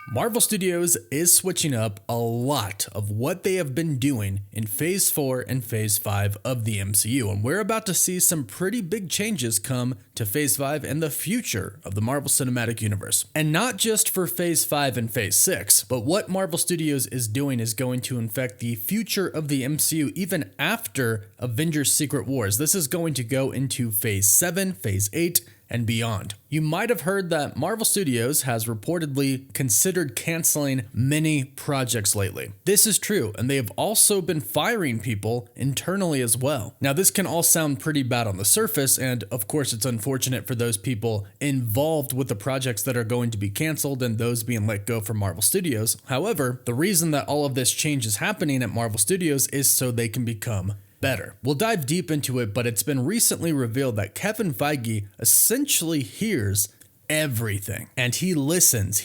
Marvel Studios is switching up a lot of what they have been doing in Phase 4 and Phase 5 of the MCU, and we're about to see some pretty big changes come to Phase 5 and the future of the Marvel Cinematic Universe. And not just for Phase 5 and Phase 6, but what Marvel Studios is doing is going to affect the future of the MCU even after Avengers Secret Wars. This is going to go into Phase 7, Phase 8, and beyond. You might have heard that Marvel Studios has reportedly considered canceling many projects lately. This is true, and they have also been firing people internally as well. Now, this can all sound pretty bad on the surface, and of course it's unfortunate for those people involved with the projects that are going to be canceled and those being let go from Marvel Studios. However, the reason that all of this change is happening at Marvel Studios is so they can become better. We'll dive deep into it, but it's been recently revealed that Kevin Feige essentially hears everything, and he listens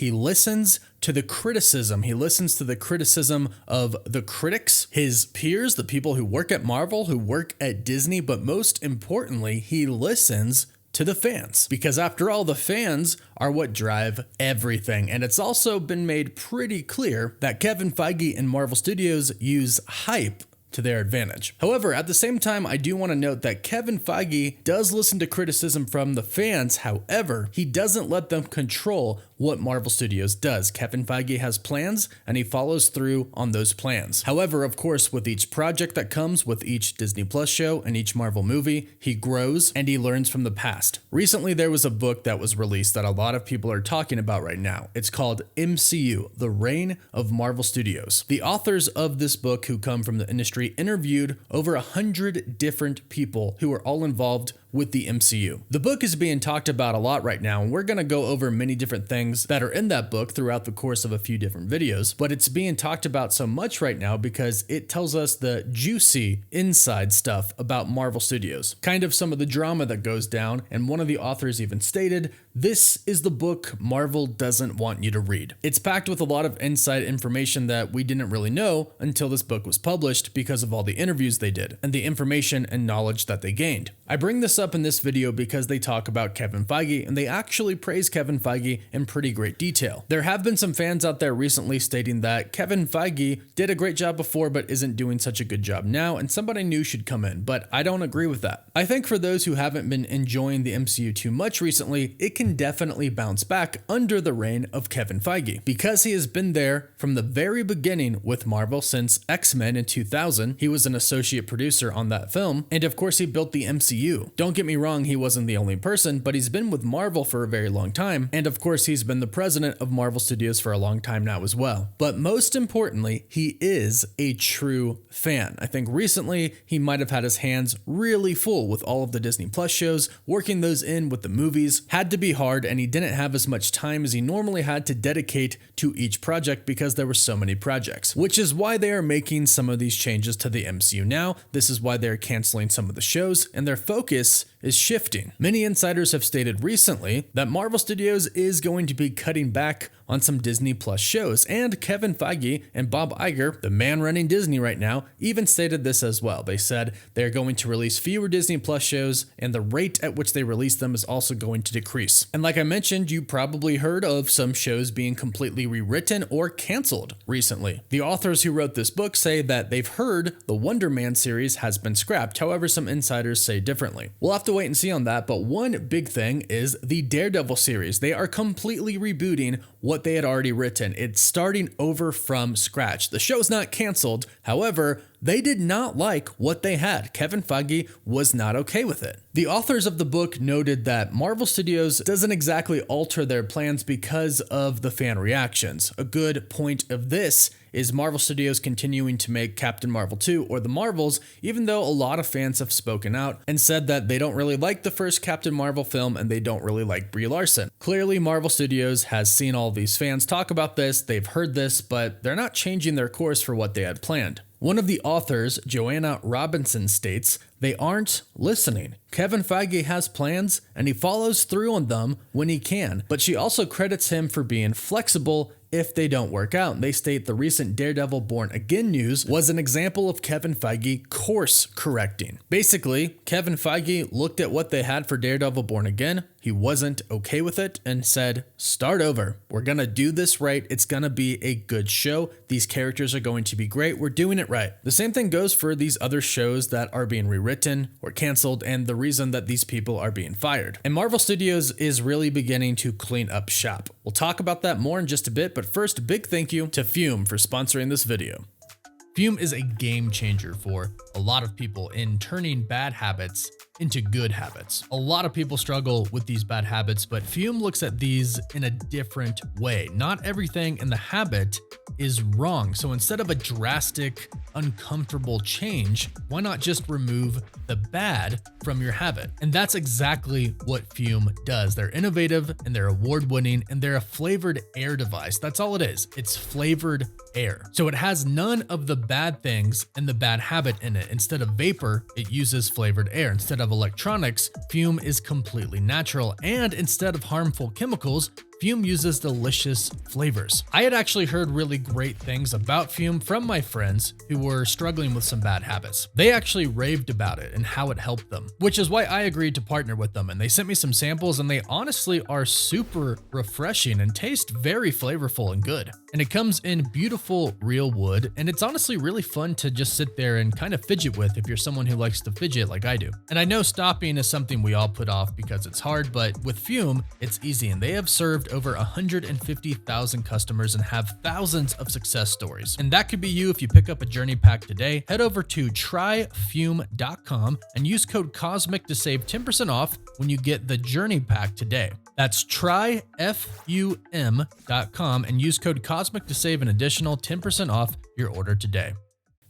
to the criticism. He listens to the criticism of the critics, his peers, the people who work at Marvel, who work at Disney, but most importantly, he listens to the fans, because after all, the fans are what drive everything. And it's also been made pretty clear that Kevin Feige and Marvel Studios use hype to their advantage. However, at the same time, I do want to note that Kevin Feige does listen to criticism from the fans. However, he doesn't let them control what Marvel Studios does. Kevin Feige has plans and he follows through on those plans. However, of course, with each project that comes with each Disney Plus show and each Marvel movie, he grows and he learns from the past. Recently, there was a book that was released that a lot of people are talking about right now. It's called MCU, The Reign of Marvel Studios. The authors of this book, who come from the industry, interviewed over 100 different people who are all involved with the MCU. The book is being talked about a lot right now, and we're going to go over many different things that are in that book throughout the course of a few different videos, but it's being talked about so much right now because it tells us the juicy inside stuff about Marvel Studios, kind of some of the drama that goes down, and one of the authors even stated, "This is the book Marvel doesn't want you to read." It's packed with a lot of inside information that we didn't really know until this book was published because of all the interviews they did and the information and knowledge that they gained. I bring this up in this video because they talk about Kevin Feige, and they actually praise Kevin Feige in pretty great detail. There have been some fans out there recently stating that Kevin Feige did a great job before but isn't doing such a good job now, and somebody new should come in, but I don't agree with that. I think for those who haven't been enjoying the MCU too much recently, it can definitely bounce back under the reign of Kevin Feige, because he has been there from the very beginning with Marvel since X-Men in 2000. He was an associate producer on that film, and of course he built the MCU. Don't get me wrong, he wasn't the only person, but he's been with Marvel for a very long time, and of course he's been the president of Marvel Studios for a long time now as well. But most importantly, he is a true fan. I think recently he might have had his hands really full with all of the Disney Plus shows, working those in with the movies had to be hard, and he didn't have as much time as he normally had to dedicate to each project because there were so many projects, which is why they are making some of these changes to the MCU now. This is why they're canceling some of the shows, and their focus is shifting. Many insiders have stated recently that Marvel Studios is going to be cutting back on some Disney Plus shows, and Kevin Feige and Bob Iger, the man running Disney right now, even stated this as well. They said they're going to release fewer Disney Plus shows, and the rate at which they release them is also going to decrease. And like I mentioned, you probably heard of some shows being completely rewritten or canceled recently. The authors who wrote this book say that they've heard the Wonder Man series has been scrapped. However, some insiders say differently. We'll have to wait and see on that, but one big thing is the Daredevil series. They are completely rebooting what they had already written. It's starting over from scratch. The show's not canceled. However, they did not like what they had. Kevin Feige was not okay with it. The authors of the book noted that Marvel Studios doesn't exactly alter their plans because of the fan reactions. A good point of this is Marvel Studios continuing to make Captain Marvel 2 or The Marvels, even though a lot of fans have spoken out and said that they don't really like the first Captain Marvel film and they don't really like Brie Larson. Clearly, Marvel Studios has seen all these fans talk about this, they've heard this, but they're not changing their course for what they had planned. One of the authors, Joanna Robinson, states, they aren't listening. Kevin Feige has plans and he follows through on them when he can, but she also credits him for being flexible if they don't work out. They state the recent Daredevil Born Again news was an example of Kevin Feige course correcting. Basically, Kevin Feige looked at what they had for Daredevil Born Again, he wasn't okay with it, and said, start over. We're gonna do this right. It's gonna be a good show. These characters are going to be great. We're doing it right. The same thing goes for these other shows that are being rewritten or canceled, and the reason that these people are being fired. And Marvel Studios is really beginning to clean up shop. We'll talk about that more in just a bit, but first, a big thank you to Fume for sponsoring this video. Fume is a game changer for a lot of people in turning bad habits into good habits. A lot of people struggle with these bad habits, but Fume looks at these in a different way. Not everything in the habit is wrong. So instead of a drastic, uncomfortable change, why not just remove the bad from your habit? And that's exactly what Fume does. They're innovative and they're award-winning and they're a flavored air device. That's all it is. It's flavored air. So it has none of the bad things and the bad habit in it. Instead of vapor, it uses flavored air. Instead of electronics, Fume is completely natural. And instead of harmful chemicals, Fume uses delicious flavors. I had actually heard really great things about Fume from my friends who were struggling with some bad habits. They actually raved about it and how it helped them, which is why I agreed to partner with them. And they sent me some samples and they honestly are super refreshing and taste very flavorful and good. And it comes in beautiful real wood, and it's honestly really fun to just sit there and kind of fidget with if you're someone who likes to fidget like I do. And I know stopping is something we all put off because it's hard, but with Fume, it's easy, and they have served over 150,000 customers and have thousands of success stories. And that could be you if you pick up a journey pack today. Head over to tryfume.com and use code COSMIC to save 10% off when you get the journey pack today. That's tryfum.com and use code COSMIC to save an additional 10% off your order today.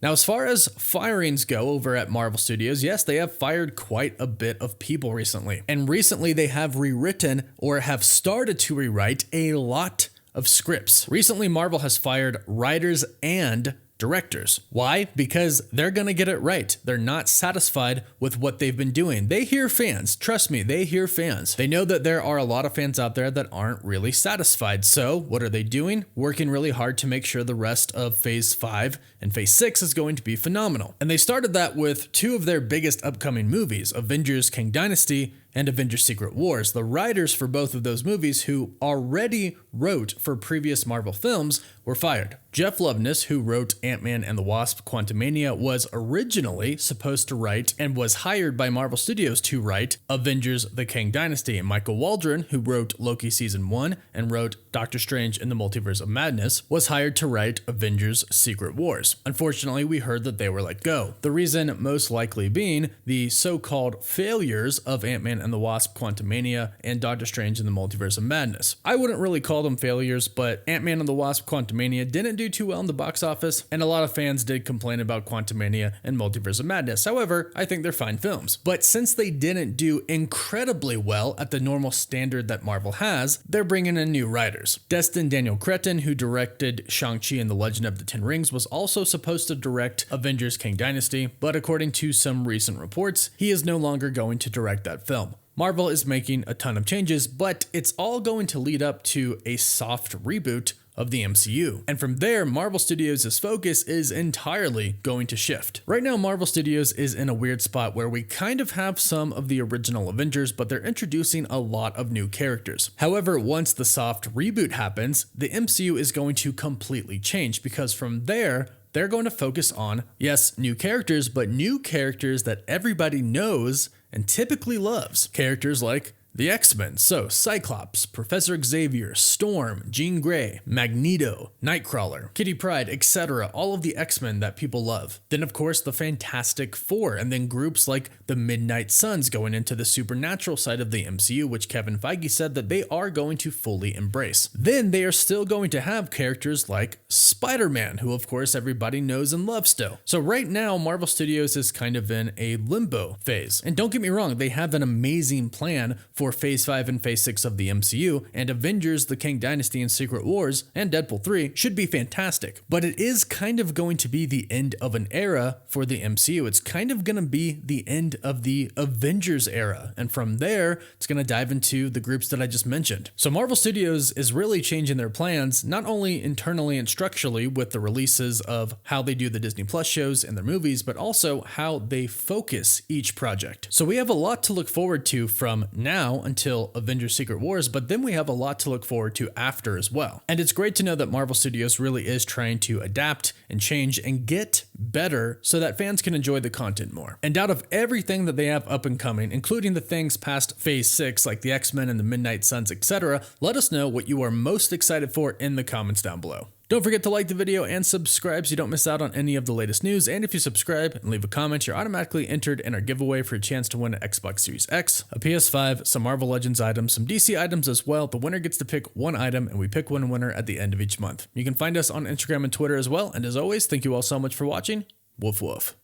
Now, as far as firings go over at Marvel Studios, yes, they have fired quite a bit of people recently. And recently they have rewritten or have started to rewrite a lot of scripts. Recently, Marvel has fired writers and directors. Why? Because they're gonna get it right. They're not satisfied with what they've been doing. They hear fans. Trust me, they hear fans. They know that there are a lot of fans out there that aren't really satisfied. So what are they doing? Working really hard to make sure the rest of Phase 5 and Phase 6 is going to be phenomenal. And they started that with two of their biggest upcoming movies, Avengers Kang Dynasty and Avengers Secret Wars. The writers for both of those movies, who already wrote for previous Marvel films, were fired. Jeff Loveness, who wrote Ant-Man and the Wasp: Quantumania, was originally supposed to write and was hired by Marvel Studios to write Avengers: The Kang Dynasty. And Michael Waldron, who wrote Loki Season 1 and wrote Doctor Strange in the Multiverse of Madness, was hired to write Avengers Secret Wars. Unfortunately, we heard that they were let go. The reason most likely being the so-called failures of Ant-Man and the Wasp: Quantumania and Doctor Strange in the Multiverse of Madness. I wouldn't really call them failures, but Ant-Man and the Wasp: Quantumania didn't do too well in the box office, and a lot of fans did complain about Quantumania and Multiverse of Madness. However, I think they're fine films. But since they didn't do incredibly well at the normal standard that Marvel has, they're bringing in new writers. Destin Daniel Cretton, who directed Shang-Chi and the Legend of the Ten Rings, was also supposed to direct Avengers Kang Dynasty, but according to some recent reports, he is no longer going to direct that film. Marvel is making a ton of changes, but it's all going to lead up to a soft reboot of the MCU. And from there, Marvel Studios' focus is entirely going to shift. Right now, Marvel Studios is in a weird spot where we kind of have some of the original Avengers, but they're introducing a lot of new characters. However, once the soft reboot happens, the MCU is going to completely change, because from there, they're going to focus on, yes, new characters, but new characters that everybody knows and typically loves. Characters like the X-Men, so Cyclops, Professor Xavier, Storm, Jean Grey, Magneto, Nightcrawler, Kitty Pryde, etc. All of the X-Men that people love. Then of course the Fantastic Four, and then groups like the Midnight Suns going into the supernatural side of the MCU, which Kevin Feige said that they are going to fully embrace. Then they are still going to have characters like Spider-Man, who of course everybody knows and loves still. So right now, Marvel Studios is kind of in a limbo phase. And don't get me wrong, they have an amazing plan for for Phase 5 and Phase 6 of the MCU, and Avengers, the Kang Dynasty and Secret Wars, and Deadpool 3 should be fantastic. But it is kind of going to be the end of an era for the MCU. It's kind of going to be the end of the Avengers era, and from there, it's going to dive into the groups that I just mentioned. So Marvel Studios is really changing their plans, not only internally and structurally with the releases of how they do the Disney Plus shows and their movies, but also how they focus each project. So we have a lot to look forward to from now until Avengers Secret Wars, but then we have a lot to look forward to after as well. And it's great to know that Marvel Studios really is trying to adapt and change and get better so that fans can enjoy the content more. And out of everything that they have up and coming, including the things past Phase 6 like the X-Men and the Midnight Suns, etc., let us know what you are most excited for in the comments down below. Don't forget to like the video and subscribe so you don't miss out on any of the latest news. And if you subscribe and leave a comment, you're automatically entered in our giveaway for a chance to win an Xbox Series X, a PS5, some Marvel Legends items, some DC items as well. The winner gets to pick one item, and we pick one winner at the end of each month. You can find us on Instagram and Twitter as well. And as always, thank you all so much for watching. Woof woof.